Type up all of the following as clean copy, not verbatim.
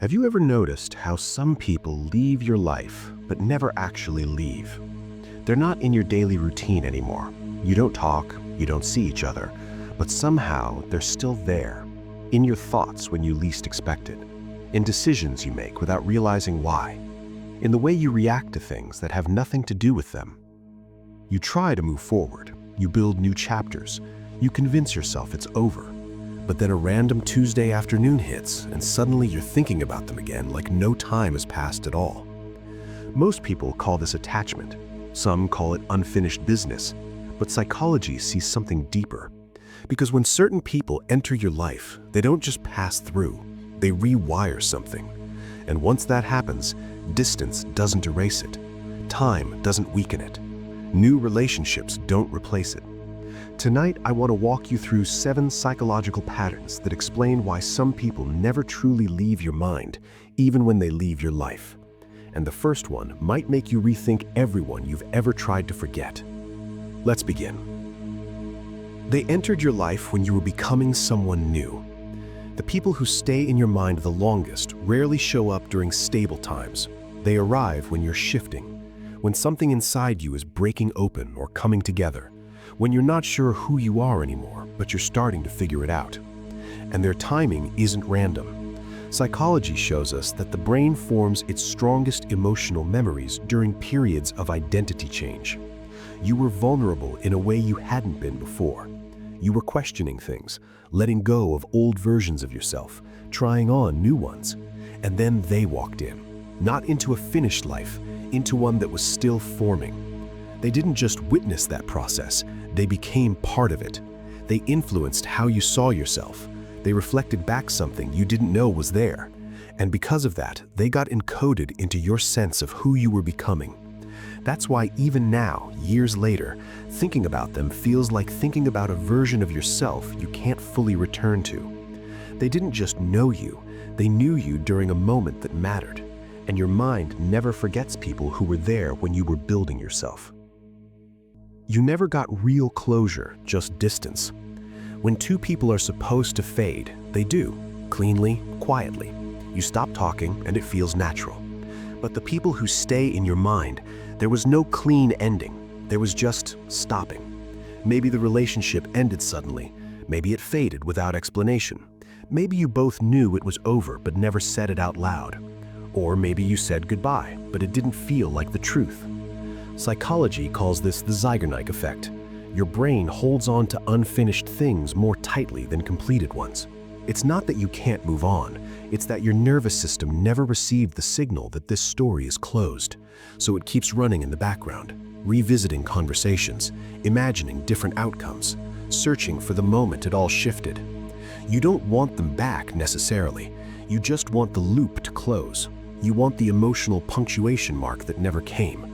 Have you ever noticed how some people leave your life but never actually leave? They're not in your daily routine anymore. You don't talk, you don't see each other, but somehow they're still there, in your thoughts when you least expect it, in decisions you make without realizing why, in the way you react to things that have nothing to do with them. You try to move forward, you build new chapters, you convince yourself it's over. But then a random Tuesday afternoon hits, and suddenly you're thinking about them again like no time has passed at all. Most people call this attachment. Some call it unfinished business. But psychology sees something deeper. Because when certain people enter your life, they don't just pass through, they rewire something. And once that happens, distance doesn't erase it. Time doesn't weaken it. New relationships don't replace it. Tonight, I want to walk you through 7 psychological patterns that explain why some people never truly leave your mind, even when they leave your life. And the first one might make you rethink everyone you've ever tried to forget. Let's begin. They entered your life when you were becoming someone new. The people who stay in your mind the longest rarely show up during stable times. They arrive when you're shifting, when something inside you is breaking open or coming together, when you're not sure who you are anymore, but you're starting to figure it out. And their timing isn't random. Psychology shows us that the brain forms its strongest emotional memories during periods of identity change. You were vulnerable in a way you hadn't been before. You were questioning things, letting go of old versions of yourself, trying on new ones. And then they walked in, not into a finished life, into one that was still forming. They didn't just witness that process, they became part of it. They influenced how you saw yourself. They reflected back something you didn't know was there. And because of that, they got encoded into your sense of who you were becoming. That's why even now, years later, thinking about them feels like thinking about a version of yourself you can't fully return to. They didn't just know you, they knew you during a moment that mattered. And your mind never forgets people who were there when you were building yourself. You never got real closure, just distance. When two people are supposed to fade, they do, cleanly, quietly. You stop talking and it feels natural. But the people who stay in your mind, there was no clean ending. There was just stopping. Maybe the relationship ended suddenly. Maybe it faded without explanation. Maybe you both knew it was over but never said it out loud. Or maybe you said goodbye, but it didn't feel like the truth. Psychology calls this the Zeigarnik effect. Your brain holds on to unfinished things more tightly than completed ones. It's not that you can't move on, it's that your nervous system never received the signal that this story is closed. So it keeps running in the background, revisiting conversations, imagining different outcomes, searching for the moment it all shifted. You don't want them back necessarily, you just want the loop to close. You want the emotional punctuation mark that never came.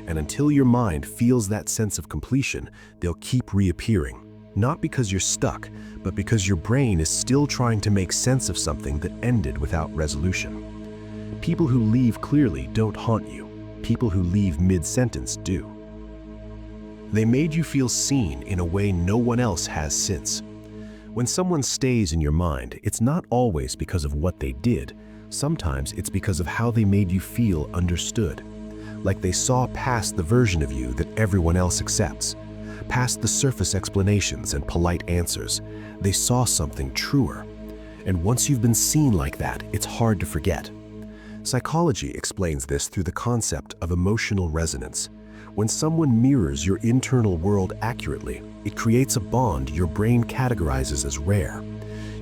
And until your mind feels that sense of completion, they'll keep reappearing. Not because you're stuck, but because your brain is still trying to make sense of something that ended without resolution. People who leave clearly don't haunt you. People who leave mid-sentence do. They made you feel seen in a way no one else has since. When someone stays in your mind, it's not always because of what they did. Sometimes it's because of how they made you feel understood. Like they saw past the version of you that everyone else accepts, past the surface explanations and polite answers. They saw something truer. And once you've been seen like that, it's hard to forget. Psychology explains this through the concept of emotional resonance. When someone mirrors your internal world accurately, it creates a bond your brain categorizes as rare.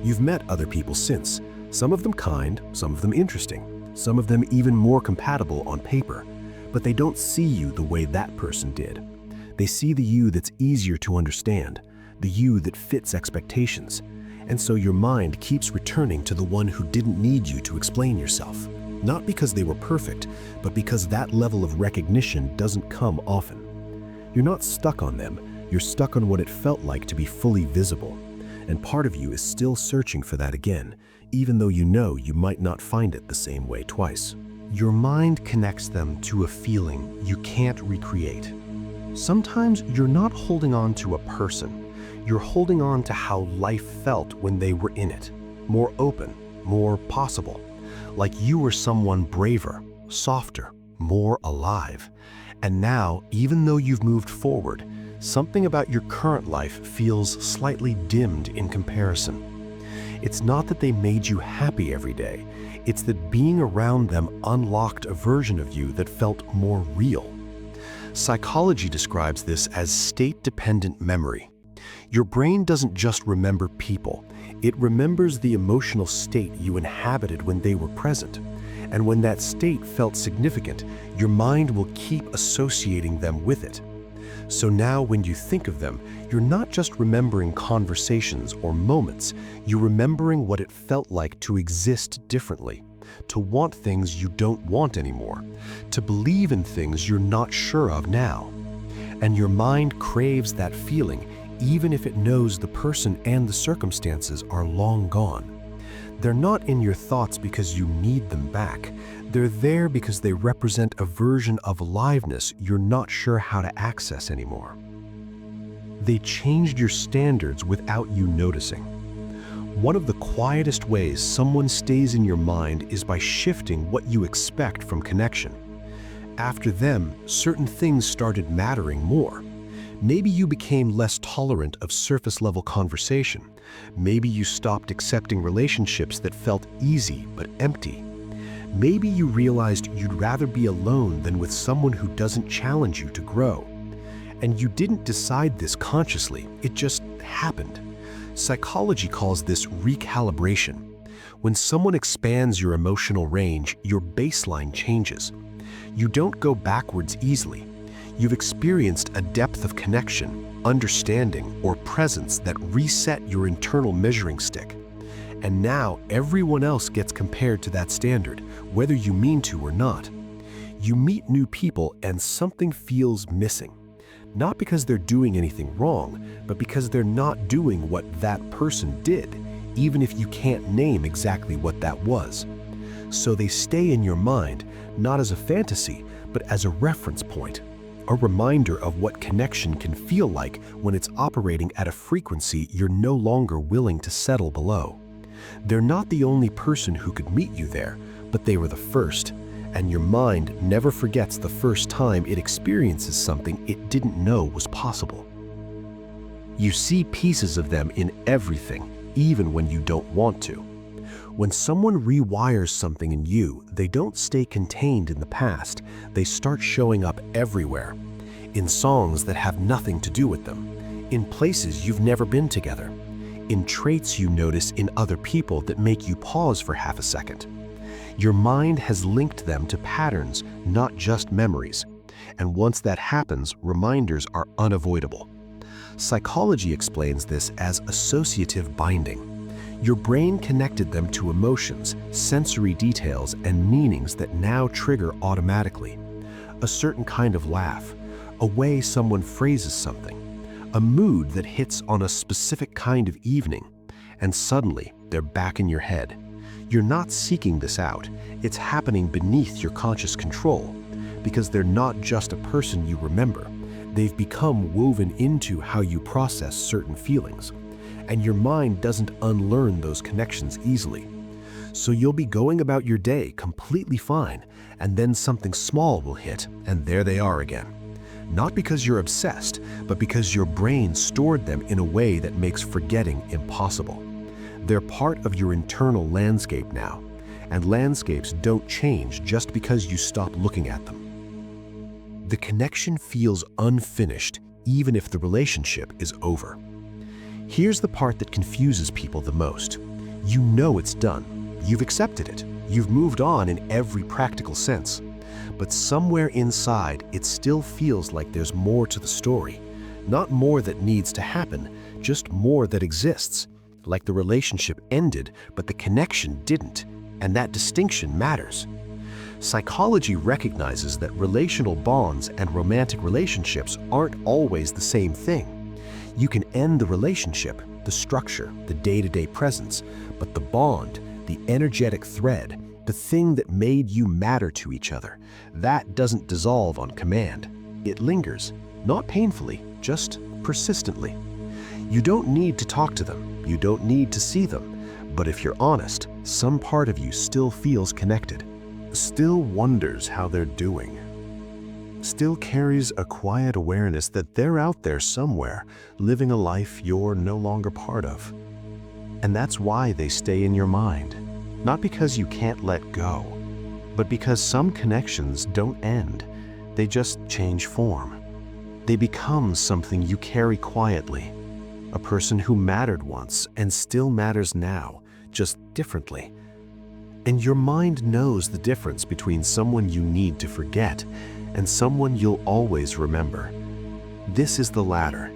You've met other people since, some of them kind, some of them interesting, some of them even more compatible on paper. But they don't see you the way that person did. They see the you that's easier to understand, the you that fits expectations. And so your mind keeps returning to the one who didn't need you to explain yourself. Not because they were perfect, but because that level of recognition doesn't come often. You're not stuck on them, you're stuck on what it felt like to be fully visible. And part of you is still searching for that again, even though you know you might not find it the same way twice. Your mind connects them to a feeling you can't recreate. Sometimes you're not holding on to a person, you're holding on to how life felt when they were in it. More open, more possible. like you were someone braver, softer, more alive. And now, even though you've moved forward, something about your current life feels slightly dimmed in comparison. It's not that they made you happy every day, it's that being around them unlocked a version of you that felt more real. Psychology describes this as state-dependent memory. Your brain doesn't just remember people, it remembers the emotional state you inhabited when they were present. And when that state felt significant, your mind will keep associating them with it. So now when you think of them, you're not just remembering conversations or moments, you're remembering what it felt like to exist differently, to want things you don't want anymore, to believe in things you're not sure of now. And your mind craves that feeling, even if it knows the person and the circumstances are long gone. They're not in your thoughts because you need them back. They're there because they represent a version of aliveness you're not sure how to access anymore. They changed your standards without you noticing. One of the quietest ways someone stays in your mind is by shifting what you expect from connection. After them, certain things started mattering more. Maybe you became less tolerant of surface-level conversation. Maybe you stopped accepting relationships that felt easy but empty. Maybe you realized you'd rather be alone than with someone who doesn't challenge you to grow. And you didn't decide this consciously, it just happened. Psychology calls this recalibration. When someone expands your emotional range, your baseline changes. You don't go backwards easily. You've experienced a depth of connection, understanding, or presence that reset your internal measuring stick. And now everyone else gets compared to that standard, whether you mean to or not. You meet new people and something feels missing. Not because they're doing anything wrong, but because they're not doing what that person did, even if you can't name exactly what that was. So they stay in your mind, not as a fantasy, but as a reference point. A reminder of what connection can feel like when it's operating at a frequency you're no longer willing to settle below. They're not the only person who could meet you there, but they were the first, and your mind never forgets the first time it experiences something it didn't know was possible. You see pieces of them in everything, even when you don't want to. When someone rewires something in you, they don't stay contained in the past, they start showing up everywhere. In songs that have nothing to do with them, in places you've never been together, in traits you notice in other people that make you pause for half a second. Your mind has linked them to patterns, not just memories. And once that happens, reminders are unavoidable. Psychology explains this as associative binding. Your brain connected them to emotions, sensory details, and meanings that now trigger automatically. A certain kind of laugh, a way someone phrases something, a mood that hits on a specific kind of evening, and suddenly they're back in your head. You're not seeking this out, it's happening beneath your conscious control, because they're not just a person you remember, they've become woven into how you process certain feelings. And your mind doesn't unlearn those connections easily. So you'll be going about your day completely fine, and then something small will hit, and there they are again. Not because you're obsessed, but because your brain stored them in a way that makes forgetting impossible. They're part of your internal landscape now, and landscapes don't change just because you stop looking at them. The connection feels unfinished, even if the relationship is over. Here's the part that confuses people the most. You know it's done. You've accepted it. You've moved on in every practical sense. But somewhere inside, it still feels like there's more to the story. Not more that needs to happen, just more that exists. Like the relationship ended, but the connection didn't. And that distinction matters. Psychology recognizes that relational bonds and romantic relationships aren't always the same thing. You can end the relationship, the structure, the day-to-day presence, but the bond, the energetic thread, the thing that made you matter to each other, that doesn't dissolve on command. It lingers, not painfully, just persistently. You don't need to talk to them, you don't need to see them, But if you're honest, some part of you still feels connected, still wonders how they're doing, still carries a quiet awareness that they're out there somewhere, living a life you're no longer part of. And that's why they stay in your mind. Not because you can't let go, but because some connections don't end. They just change form. They become something you carry quietly. A person who mattered once and still matters now, just differently. And your mind knows the difference between someone you need to forget and someone you'll always remember. This is the latter.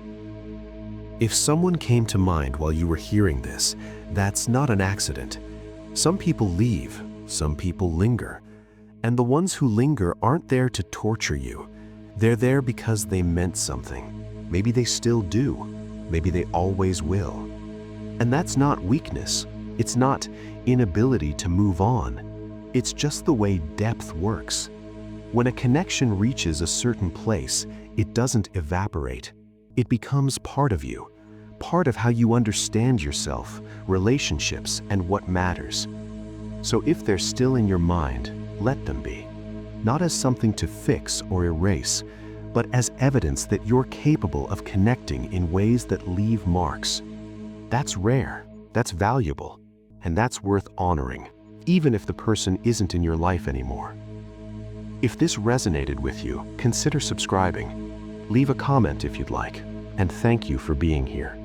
If someone came to mind while you were hearing this, that's not an accident. Some people leave, some people linger. And the ones who linger aren't there to torture you. They're there because they meant something. Maybe they still do. Maybe they always will. And that's not weakness. It's not inability to move on. It's just the way depth works. When a connection reaches a certain place, it doesn't evaporate. It becomes part of you, part of how you understand yourself, relationships, and what matters. So if they're still in your mind, let them be. Not as something to fix or erase, but as evidence that you're capable of connecting in ways that leave marks. That's rare, that's valuable, and that's worth honoring, even if the person isn't in your life anymore. If this resonated with you, consider subscribing. Leave a comment if you'd like, and thank you for being here.